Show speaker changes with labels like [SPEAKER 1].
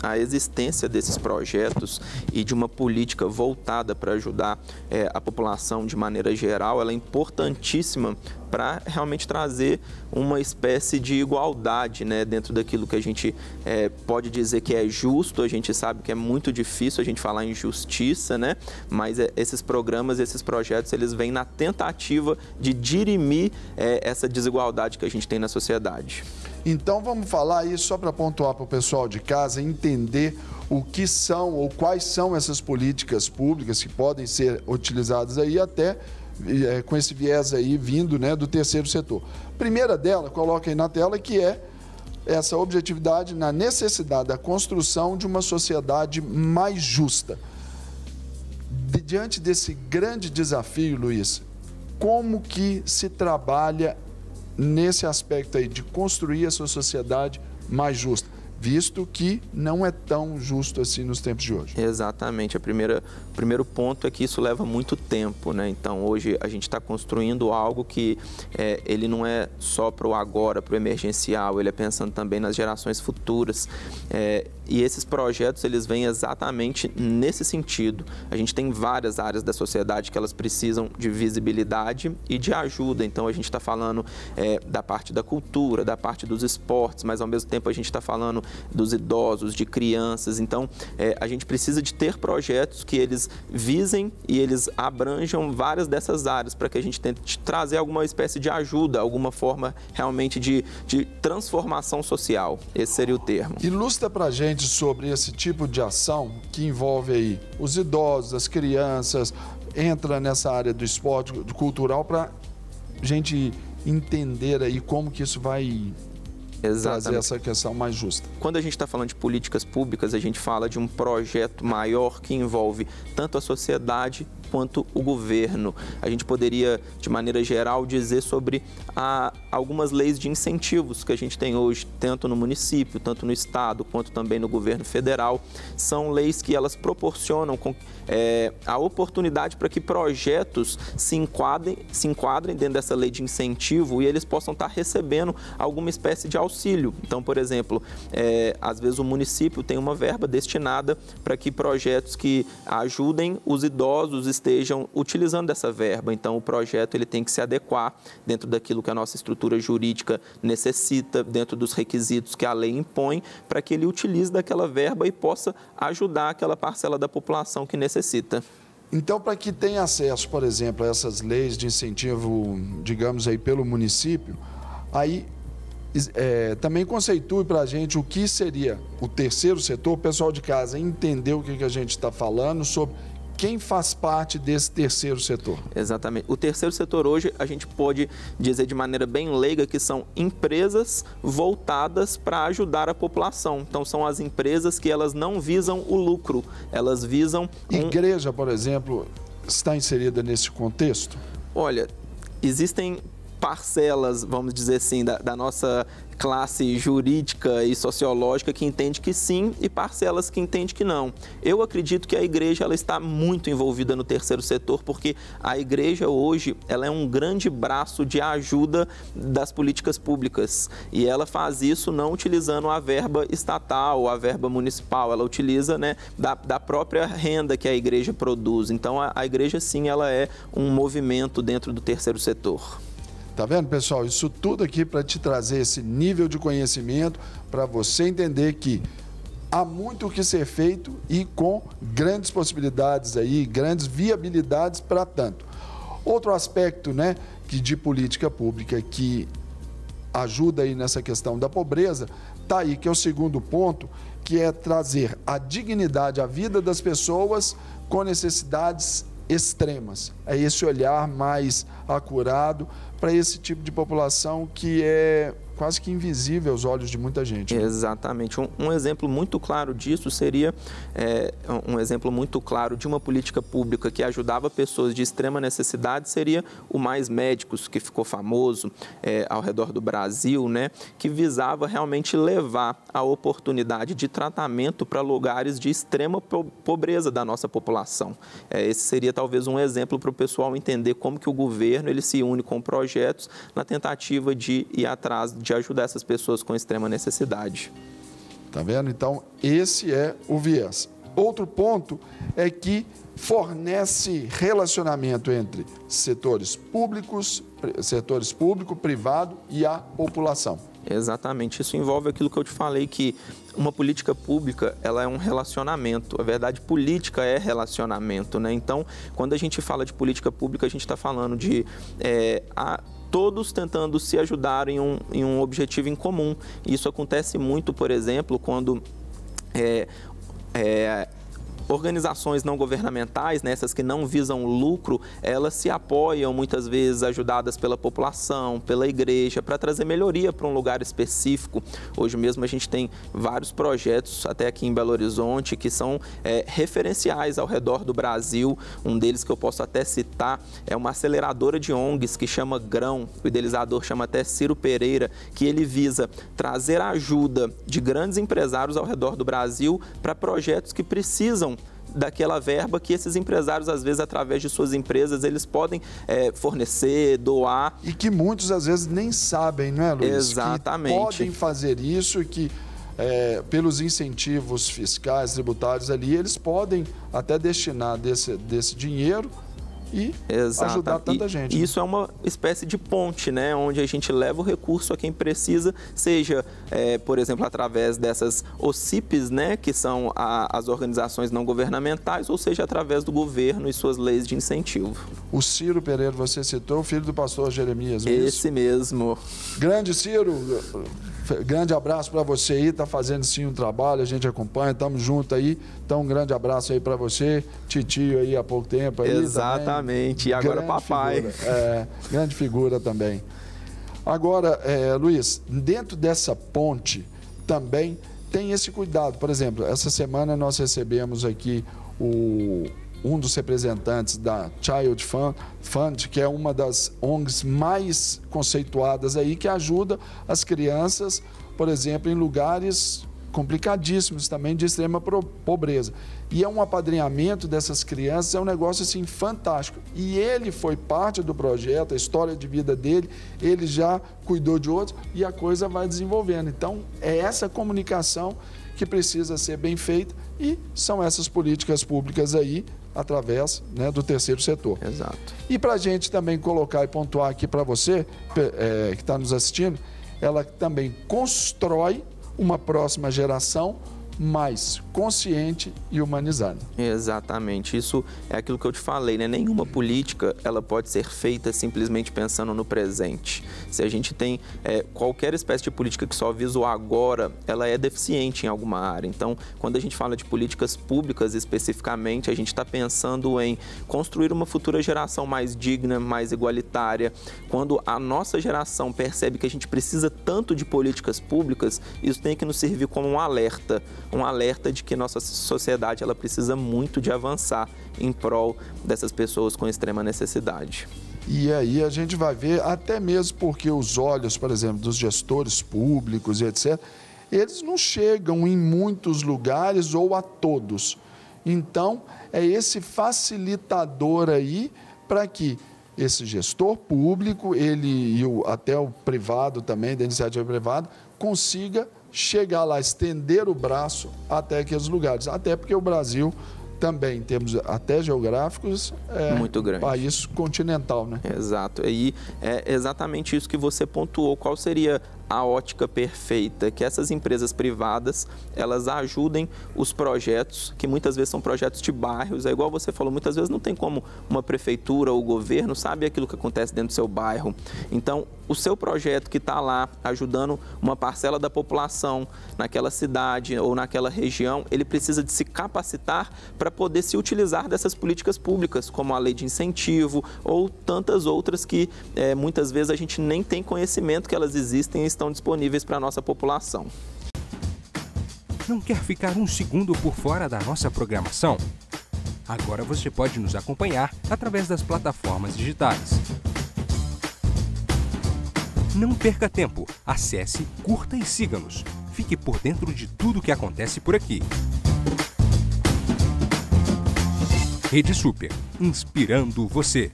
[SPEAKER 1] a existência desses projetos e de uma política voltada para ajudar a população de maneira geral, ela é importantíssima para realmente trazer uma espécie de igualdade, né, dentro daquilo que a gente pode dizer que é justo. A gente sabe que é muito difícil a gente falar em justiça, né, mas esses programas, esses projetos, eles vêm na tentativa de dirimir essa desigualdade que a gente tem na sociedade.
[SPEAKER 2] Então vamos falar aí, só para pontuar para o pessoal de casa, entender o que são ou quais são essas políticas públicas que podem ser utilizadas aí até com esse viés aí vindo, né, do terceiro setor. Primeira dela, coloca aí na tela, que é essa objetividade na necessidade da construção de uma sociedade mais justa. Diante desse grande desafio, Luiz, como que se trabalha nesse aspecto aí de construir essa sociedade mais justa, visto que não é tão justo assim nos tempos de hoje?
[SPEAKER 1] Exatamente. O primeiro ponto é que isso leva muito tempo, né? Então, hoje a gente está construindo algo que ele não é só para o agora, para o emergencial, ele é pensando também nas gerações futuras. E esses projetos, eles vêm exatamente nesse sentido. A gente tem várias áreas da sociedade que elas precisam de visibilidade e de ajuda. Então, a gente está falando da parte da cultura, da parte dos esportes, mas ao mesmo tempo a gente está falando dos idosos, de crianças. Então, a gente precisa de ter projetos que eles visem e eles abranjam várias dessas áreas para que a gente tente trazer alguma espécie de ajuda, alguma forma realmente de transformação social. Esse seria o termo.
[SPEAKER 2] Ilustra para a gente sobre esse tipo de ação que envolve aí os idosos, as crianças, entra nessa área do esporte, do cultural, para a gente entender aí como que isso vai trazer essa questão mais justa.
[SPEAKER 1] Quando a gente está falando de políticas públicas, a gente fala de um projeto maior que envolve tanto a sociedade quanto o governo. A gente poderia, de maneira geral, dizer sobre algumas leis de incentivos que a gente tem hoje, tanto no município, tanto no estado, quanto também no governo federal. São leis que elas proporcionam a oportunidade para que projetos se enquadrem dentro dessa lei de incentivo e eles possam estar recebendo alguma espécie de auxílio. Então, por exemplo, às vezes o município tem uma verba destinada para que projetos que ajudem os idosos estejam utilizando dessa verba. Então, o projeto ele tem que se adequar dentro daquilo que a nossa estrutura jurídica necessita, dentro dos requisitos que a lei impõe, para que ele utilize daquela verba e possa ajudar aquela parcela da população que necessita.
[SPEAKER 2] Então, para que tenha acesso, por exemplo, a essas leis de incentivo, digamos aí, pelo município, aí também conceitue para a gente o que seria o terceiro setor, o pessoal de casa entender o que a gente está falando sobre quem faz parte desse terceiro setor.
[SPEAKER 1] Exatamente. O terceiro setor hoje, a gente pode dizer de maneira bem leiga que são empresas voltadas para ajudar a população. Então, são as empresas que elas não visam o lucro, elas visam...
[SPEAKER 2] Igreja, por exemplo, está inserida nesse contexto?
[SPEAKER 1] Olha, existem parcelas, vamos dizer assim, da nossa classe jurídica e sociológica que entende que sim e parcelas que entende que não. Eu acredito que a igreja ela está muito envolvida no terceiro setor porque a igreja hoje ela é um grande braço de ajuda das políticas públicas e ela faz isso não utilizando a verba estatal, a verba municipal, ela utiliza, né, da própria renda que a igreja produz. Então a igreja sim ela é um movimento dentro do terceiro setor.
[SPEAKER 2] Tá vendo, pessoal? Isso tudo aqui para te trazer esse nível de conhecimento, para você entender que há muito o que ser feito e com grandes possibilidades aí, grandes viabilidades para tanto. Outro aspecto, né, de política pública que ajuda aí nessa questão da pobreza, tá aí, que é o segundo ponto, que é trazer a dignidade à vida das pessoas com necessidades extremas. É esse olhar mais acurado para esse tipo de população que é quase que invisível aos olhos de muita gente. Né?
[SPEAKER 1] Exatamente. Um exemplo muito claro disso seria um exemplo muito claro de uma política pública que ajudava pessoas de extrema necessidade seria o Mais Médicos, que ficou famoso ao redor do Brasil, né? Que visava realmente levar a oportunidade de tratamento para lugares de extrema pobreza da nossa população. Esse seria talvez um exemplo para o pessoal entender como que o governo ele se une com projetos na tentativa de ir atrás de ajudar essas pessoas com extrema necessidade.
[SPEAKER 2] Tá vendo? Então, esse é o viés. Outro ponto é que fornece relacionamento entre setores públicos, público, privado e a população.
[SPEAKER 1] Exatamente. Isso envolve aquilo que eu te falei, que uma política pública, ela é um relacionamento. A verdade, política é relacionamento, né? Então, quando a gente fala de política pública, a gente está falando de todos tentando se ajudar em um objetivo em comum. Isso acontece muito, por exemplo, quando organizações não governamentais, né, essas que não visam lucro, elas se apoiam muitas vezes ajudadas pela população, pela igreja, para trazer melhoria para um lugar específico. Hoje mesmo a gente tem vários projetos, até aqui em Belo Horizonte, que são referenciais ao redor do Brasil. Um deles que eu posso até citar é uma aceleradora de ONGs que chama Grão, o idealizador chama até Ciro Pereira, que ele visa trazer a ajuda de grandes empresários ao redor do Brasil para projetos que precisam daquela verba que esses empresários, às vezes, através de suas empresas, eles podem fornecer, doar.
[SPEAKER 2] E que muitos, às vezes, nem sabem, não é, Luiz?
[SPEAKER 1] Exatamente.
[SPEAKER 2] Que podem fazer isso e que, pelos incentivos fiscais, tributários ali, eles podem até destinar desse dinheiro e ajudar tanta gente.
[SPEAKER 1] E isso é uma espécie de ponte, né? Onde a gente leva o recurso a quem precisa, seja, por exemplo, através dessas OCIPs, né? Que são as organizações não governamentais, ou seja, através do governo e suas leis de incentivo.
[SPEAKER 2] O Ciro Pereira, você citou, filho do pastor Jeremias.
[SPEAKER 1] Esse mesmo.
[SPEAKER 2] Grande Ciro, grande abraço para você aí, tá fazendo sim um trabalho, a gente acompanha, estamos juntos aí. Então, um grande abraço aí para você, titio aí há pouco tempo. Aí,
[SPEAKER 1] exatamente, também. E agora papai.
[SPEAKER 2] Grande figura também. Agora, Luiz, dentro dessa ponte também tem esse cuidado. Por exemplo, essa semana nós recebemos aqui um dos representantes da Child Fund, que é uma das ONGs mais conceituadas aí, que ajuda as crianças, por exemplo, em lugares complicadíssimos também, de extrema pobreza. E é um apadrinhamento dessas crianças, é um negócio assim fantástico. E ele foi parte do projeto, a história de vida dele, ele já cuidou de outros e a coisa vai desenvolvendo. Então, é essa comunicação que precisa ser bem feita e são essas políticas públicas aí, através, né, do terceiro setor.
[SPEAKER 1] Exato.
[SPEAKER 2] E para a gente também colocar e pontuar aqui para você, que está nos assistindo, ela também constrói uma próxima geração mais consciente e humanizada.
[SPEAKER 1] Exatamente. Isso é aquilo que eu te falei, né? Nenhuma política ela pode ser feita simplesmente pensando no presente. Se a gente tem qualquer espécie de política que só visa o agora, ela é deficiente em alguma área. Então, quando a gente fala de políticas públicas especificamente, a gente está pensando em construir uma futura geração mais digna, mais igualitária. Quando a nossa geração percebe que a gente precisa tanto de políticas públicas, isso tem que nos servir como um alerta de que nossa sociedade ela precisa muito de avançar em prol dessas pessoas com extrema necessidade.
[SPEAKER 2] E aí a gente vai ver, até mesmo porque os olhos, por exemplo, dos gestores públicos e etc., eles não chegam em muitos lugares ou a todos. Então, é esse facilitador aí para que esse gestor público, ele e até o privado também, da iniciativa privada, consiga chegar lá, estender o braço até aqueles lugares. Até porque o Brasil também, em termos até geográficos,
[SPEAKER 1] muito grande.
[SPEAKER 2] País continental, né?
[SPEAKER 1] Exato. E é exatamente isso que você pontuou. Qual seria a ótica perfeita? Que essas empresas privadas, elas ajudem os projetos, que muitas vezes são projetos de bairros. É igual você falou, muitas vezes não tem como uma prefeitura ou o governo sabe aquilo que acontece dentro do seu bairro. Então, o seu projeto que está lá ajudando uma parcela da população naquela cidade ou naquela região, ele precisa de se capacitar para poder se utilizar dessas políticas públicas, como a lei de incentivo ou tantas outras que muitas vezes a gente nem tem conhecimento que elas existem e estão disponíveis para a nossa população.
[SPEAKER 3] Não quer ficar um segundo por fora da nossa programação? Agora você pode nos acompanhar através das plataformas digitais. Não perca tempo, acesse, curta e siga-nos. Fique por dentro de tudo o que acontece por aqui. Rede Super, inspirando você.